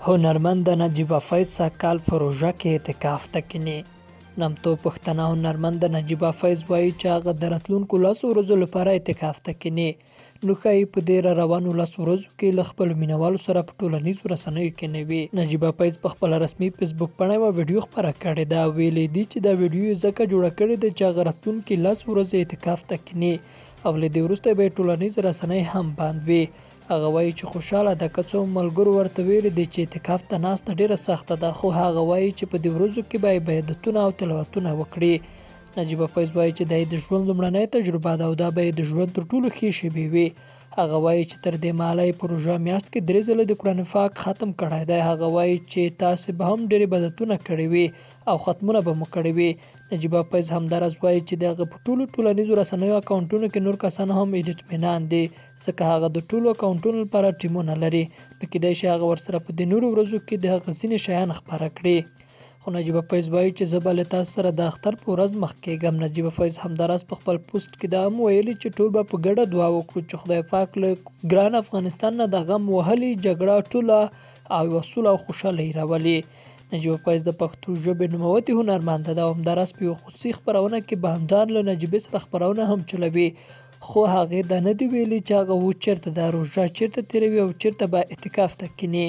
هنرمند نجیبه فیض سږکال په روژه کې اعتکاف ته کیني. نامتو پښتنه هنرمند نجیبه فیض وایي چې هغه د راتلونکو 10 ورځو لپاره اعتکاف ته کیني. نو ښایي په دې روانو 10 ورځو کې له خپلو مینوالو سره په ټولنیزو رسنیو کې نه وي. نجیبه فیض په خپله رسمي فیسبوک پاڼه یوه ویډیو خپره کړې ده. ویلي دي چې دا ویډیو یې ځکه جوړه کړې ده چې هغه راتلونکي 10 ورځې اعتکاف ته کیني او له دې وروسته به یې ټولنیزې رسنۍ هم بند وي. هغه وایي چې خوشحاله ده که څو ملګرو ورته ویلي دي چې اعتکاف ته ناسته ډیره سخته ده، خو هغه وایي چې په دې ورځو کې به یې عبادتونه او تلاوتونه وکړي. نجیبه فیض وایي چې دا یې د ژوند لومړنۍ تجربه ده او دا به یې د ژوند تر ټولو ښې شېبې وي. هغه وایي چې تر دې مهاله یې په روژه میاشت کې 3 ځله د قرآن پاک ختم کړی دی. هغه وایي چې تاسې به هم ډېر عبادتونه کړي وي او ختمونه به مو کړي وي. نجیبه فیض همداراز وایي چې د هغه په ټولو ټولنیزو رسنیو اکاونټونو کې نور کسان هم اطمینان دي ځکه هغه د ټولو اکاونټونو لپاره ټیمونه لري. نو کیدای شي هغه ورسره په دې نورو ورځو کې د هغه ځینې شیان خپاره کړي. خو نجیبه فیض وایي چې زه به له تاسو سره د اختر په ورځ مخ کېږم. نجیبه فیض همداراز په خپل پوسټ کې دا هم ویلي چې ټول به په ګډه دعا وکړو چې خدای پاک له ګران افغانستان نه د غم وهلې جګړه ټوله او یوه سوله او خوشحالۍ راولي. نجیبه فیض د پښتو ژبې نوموتې هنرمنده ده او همداراز په یوه خصوصي خپرونه کې بهمجان له نجیبې سره خپرونه هم چلوي. خو هغې دا نه دي ویلي چې هغه و چیرته ده، روژه چیرته تېروي او چیرته به اعتکاف ته کیني.